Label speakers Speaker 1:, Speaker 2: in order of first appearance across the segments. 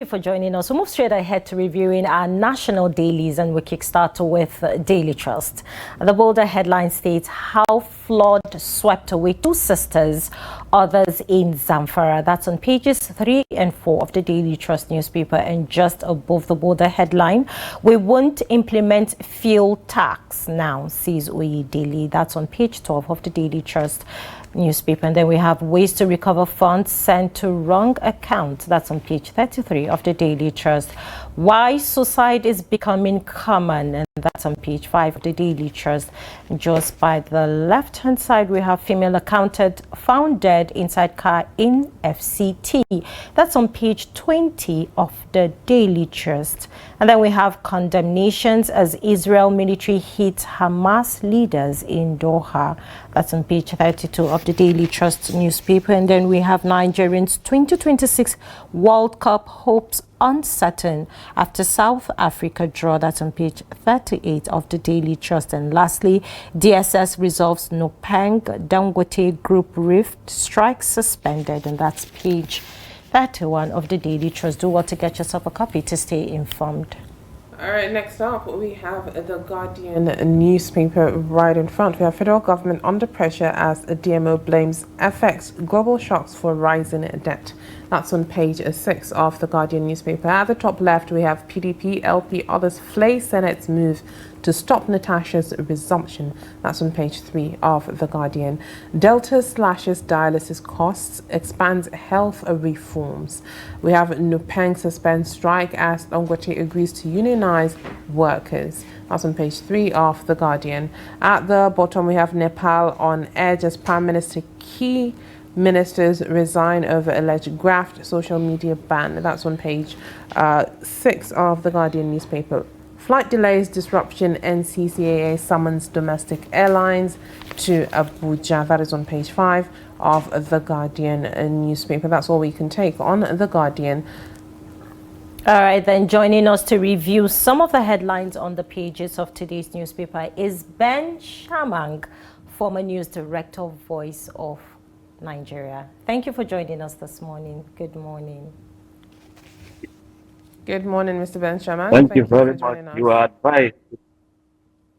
Speaker 1: For joining us. We'll move straight ahead to reviewing our national dailies, and we kickstart with Daily Trust. The bolder headline states how flood swept away two sisters, others in Zamfara. That's on pages 3 and 4 of the Daily Trust newspaper, and just above the bolder headline, we won't implement fuel tax now, says Oyi Daily. That's on page 12 of the Daily Trust newspaper. And then we have ways to recover funds sent to wrong account. That's on page 33 of the Daily Trust. Why suicide is becoming common, and that's on page 5 of the Daily Trust. Just by the left hand side, we have female accountant found dead inside car in FCT. That's on page 20 of the Daily Trust. And then we have condemnations as Israel military hits Hamas leaders in Doha. That's on page 32 of the Daily Trust newspaper. And then we have Nigerians 2026 World Cup hopes uncertain after South Africa draw. That's on page 38 of the Daily Trust. And lastly, DSS resolves Nopang Dangote Group rift, strike suspended. And that's page 31 of the Daily Trust. Do well to get yourself a copy to stay informed.
Speaker 2: All right, next up, we have the Guardian newspaper right in front. We have federal government under pressure as a DMO blames FX global shocks for rising debt. That's on page 6 of the Guardian newspaper. At the top left, we have PDP, LP, others flay Senate's move to stop Natasha's resumption. That's on page 3 of the Guardian. Delta slashes dialysis costs, expands health reforms. We have Nupeng suspends strike as Dangote agrees to unionize workers. That's on page 3 of the Guardian. At the bottom, we have Nepal on edge as Prime Minister key ministers resign over alleged graft social media ban. That's on page 6 of the Guardian newspaper. Flight delays, disruption, NCCAA summons domestic airlines to Abuja. That is on page 5 of the Guardian newspaper. That's all we can take on the Guardian.
Speaker 1: All right, then joining us to review some of the headlines on the pages of today's newspaper is Ben Shamang, former news director, Voice of Nigeria. Thank you for joining us this morning. Good morning.
Speaker 2: Good morning, Mr. Ben Shaman.
Speaker 3: Thank you very much. You are advised.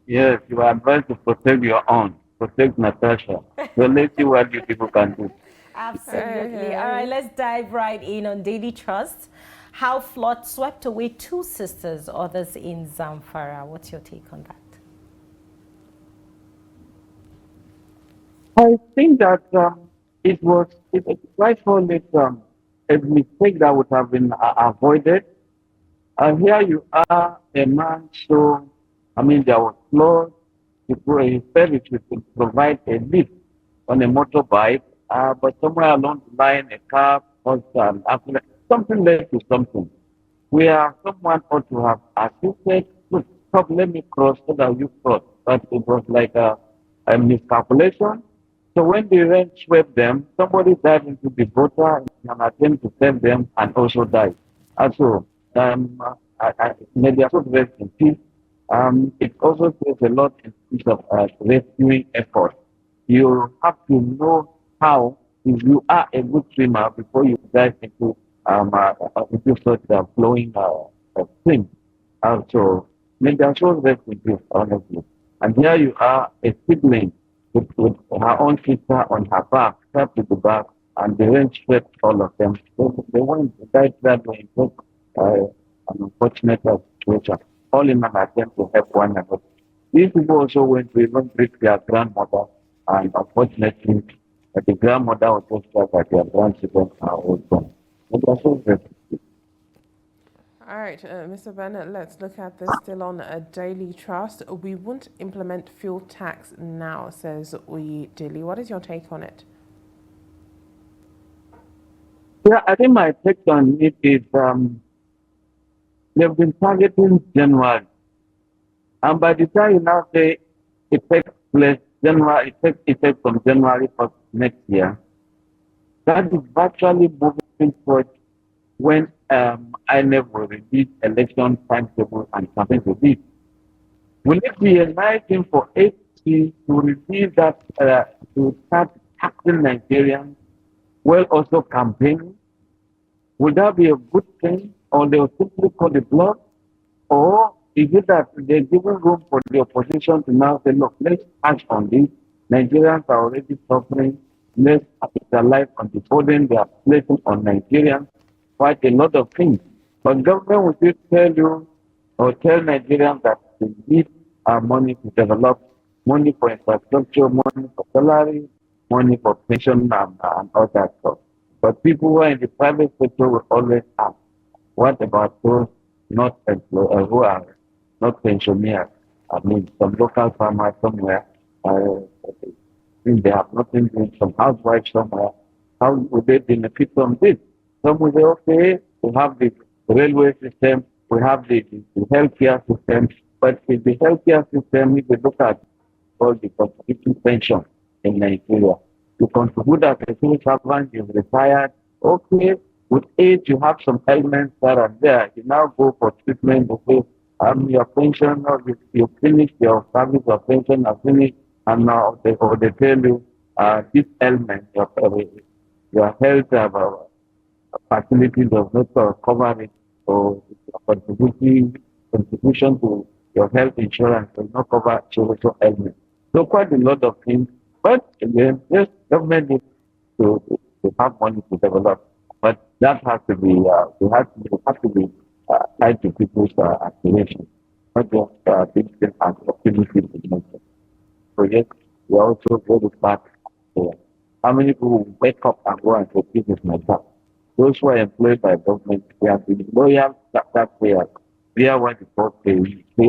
Speaker 3: Yes, you are advised to protect your own, protect Natasha. So let's see what you people can do.
Speaker 1: Absolutely. All right, let's dive right in on Daily Trust. How flood swept away two sisters, others in Zamfara. What's your take on that?
Speaker 3: I think that it was quite probably a mistake that would have been avoided. Here you are, a man, so, there was flood. He said it should provide a lift on a motorbike, but somewhere along the line, a car caused an accident. Something led to something. Where someone ought to have assisted, look, stop, let me cross so that you cross. But it was like a miscalculation. So when the rain swept them, somebody dived into the water in an attempt to save them and also died. Also, may their soul rest in peace. It also takes a lot in terms of rescuing effort. You have to know how, if you are a good swimmer, before you dive into such a flowing stream. So may their soul rest in peace, honestly. And here you are, a sibling with her own sister on her back, strapped to the back, and the rain swept all of them. So they went to die that way. An unfortunate situation, all in an attempt to help one another. These people also went to even greet their grandmother, and unfortunately, the grandmother was just like that their grandchildren are all gone. It was so very.
Speaker 2: All right, Mr. Bennett, let's look at this still on a Daily Trust. We won't implement fuel tax now, says Oyi Daily. What is your take on it?
Speaker 3: Yeah, I think my take on it is they've been targeting January. And by the time you now say it takes place January, it takes effect from January 1st next year, that is virtually moving forward when INEC will release election timetable and campaign release. Will it be a nice thing for HC to release that to start taxing Nigerians while also campaigning? Would that be a good thing, or they will simply call the bluff? Or is it that they're giving room for the opposition to now say, look, let's act on this. Nigerians are already suffering. Let's capitalize on the burden they are placing on Nigerians. Quite a lot of things. But government will still tell you or tell Nigerians that they need our money to develop, money for infrastructure, money for salary, money for pension and all that stuff. But people who are in the private sector will always ask, what about those not employed, who are not pensioners? I mean, some local farmers somewhere, they have nothing doing, some housewives somewhere. How would they benefit from this? Some will say, okay, we have the railway system, we have the healthcare system, but in the healthcare system, if you look at all the contributing pension in Nigeria, you contribute as a civil servant, you've retired, okay, with age, you have some elements that are there. You now go for treatment, okay, your pension, or you finish your service or pension, are finished, and now they tell you this element, your health facilities does not cover it, or contribution to your health insurance does not cover social elements. So quite a lot of things. But again, yes, government needs to have money to develop. But that has to be, have to be tied to people's aspirations, not just thinking as optimistic to nature. So yes, we are also very back there. How many people will wake up and go and say, this is my job? Those who are employed by government, they have been loyal taxpayers. They are what the court pay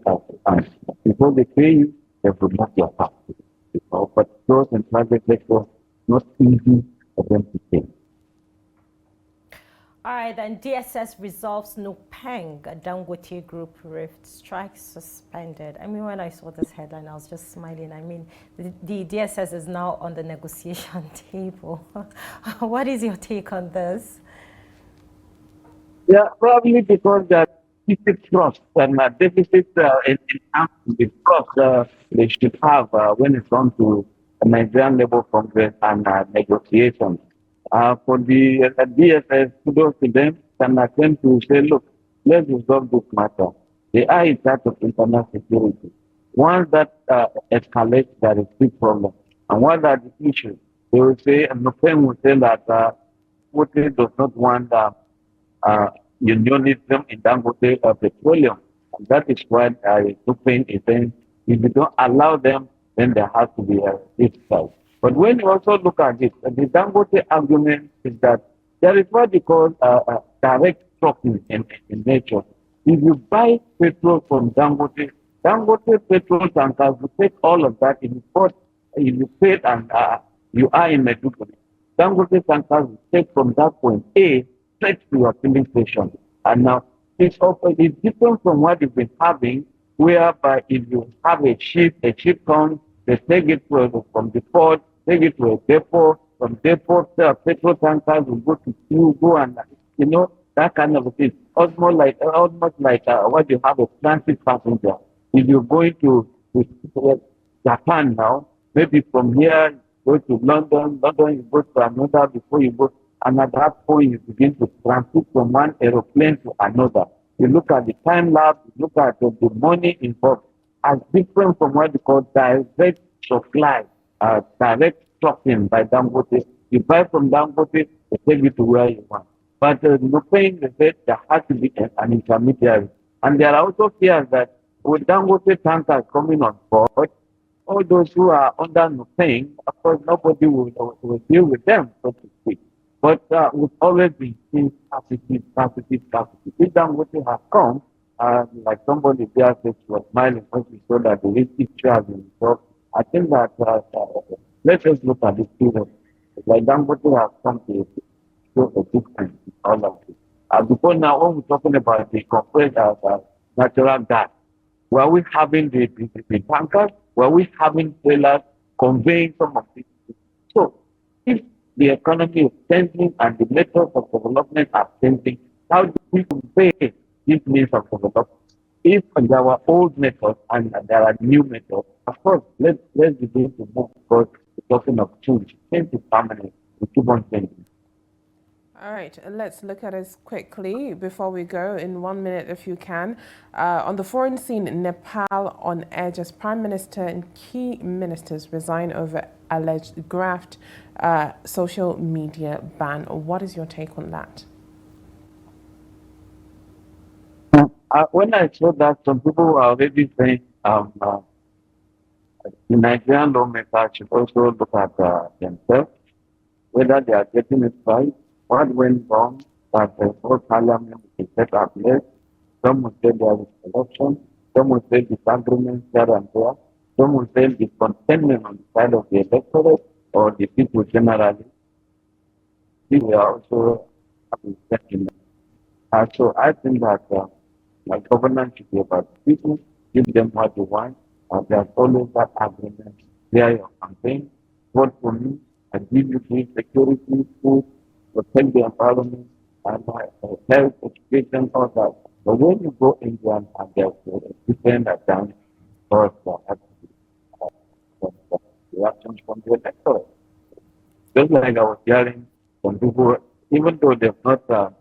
Speaker 3: us. And before they pay you, they promote your tax. But those in private sector, not easy for them to pay.
Speaker 1: All right, then DSS resolves Nupeng, a Dangote Group rift, strike suspended. I mean, when I saw this headline, I was just smiling. I mean, the DSS is now on the negotiation table. What is your take on this?
Speaker 3: Yeah, probably because that deficit trust and deficit in the trust they should have when it comes to Nigerian Labour Congress and negotiations. For the DSS, kudos to them, can attempt to say, look, let's resolve this matter. They are in charge of internal security. Once that escalates, there is big problem. And what are the issues? They will say, and the friend will say that Putin does not want uh, unionism in Dangote petroleum. And that is why Ukraine is saying if you don't allow them, then there has to be a side. But when you also look at it, the Dangote argument is that there is what they call direct trucking in nature. If you buy petrol from Dangote, Dangote petrol tankers will take all of that in port. If you pay and you are in Meduguri, Dangote tankers will take from that point A straight to your filling station. And now it's different from what you've been having, whereby if you have a ship comes, they take it from the port, take it to a depot, from depot, petrol tankers will go to Tinubu and that kind of thing. Almost like what you have a transit passenger. If you're going to Japan now, maybe from here go to London, you go to another before you go. And at that point, you begin to transit from one aeroplane to another. You look at the time lapse, you look at the money involved, as different from what they call direct supply, direct trucking by Dangote. You buy from Dangote, they take you to where you want. But Nupeng, they said there has to be an intermediary. And there are also fears that with Dangote tankers coming on board, all those who are under Nupeng, of course, nobody will deal with them, so to speak. But we've always been seeing scarcity. If Dangote has come, like somebody there said, was smiling when she saw that the risk issue has been resolved. I think that let's just look at this period. Like Dangote has come to show a difference in all of this. Before now, when we're talking about the compressed natural gas, were we having the tankers? Were we having trailers conveying some of these things? So, if the economy is changing and the methods of development are changing, how do we convey these means of development? If there were old methods and there are new methods, of course, let's begin to move because we're talking of change. Change is permanent. We keep on changing.
Speaker 2: All right, let's look at this quickly before we go in 1 minute if you can. On the foreign scene, Nepal on edge as Prime Minister and key ministers resign over alleged graft social media ban. What is your take on that?
Speaker 3: When I saw that, some people were already saying the Nigerian lawmakers should also look at themselves, whether they are getting it right, what went wrong, that the whole parliament is set up late. Some will say there is corruption, some will say disagreements here and there, some will say discontentment on the side of the electorate or the people generally. We are also having. So I think that my governance should be about people, give them what they want. There's always that agreement. Clear your campaign, vote for me, I give you free security, food, protect the environment, and health, education, all that. But when you go in there and there's a different account for reactions from the electorate. Just like I was hearing from people, even though they've not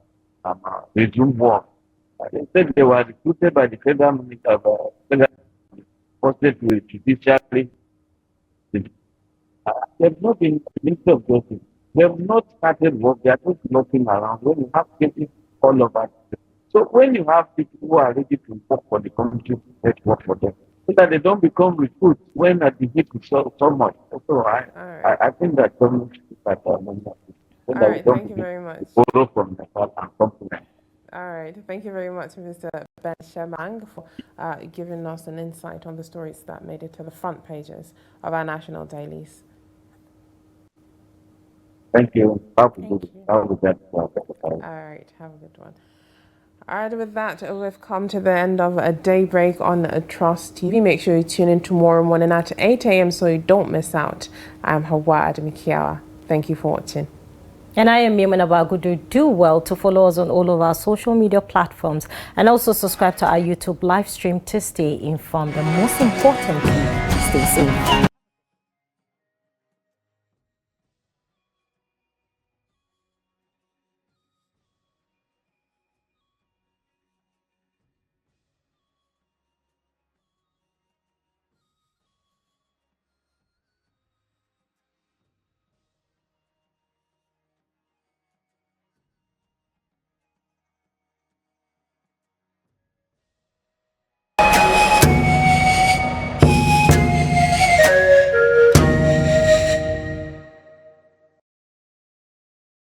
Speaker 3: resumed work, they said they were recruited by the federal minister of federal posted to judiciary. They've not been minister of justice. They've not started work. They are just looking around. When you have cases all over. So when you have people who are ready to work for the country, let's work for them. So that they don't become recruits when the hit is so much. So I think that government should start
Speaker 2: All right, thank you very much.
Speaker 3: Borrow from Nepal and complement.
Speaker 2: All right, thank you very much, Mr. Ben Shemang, for giving us an insight on the stories that made it to the front pages of our national dailies.
Speaker 3: Thank you.
Speaker 2: All right, have a good one. All right, with that, we've come to the end of a daybreak on Trust TV. Make sure you tune in tomorrow morning at 8 a.m. so you don't miss out. I'm Hawa Ademikiawa. Thank you for watching.
Speaker 1: And I am Yemina Bagudu. Do well to follow us on all of our social media platforms and also subscribe to our YouTube live stream to stay informed. And most importantly, stay safe.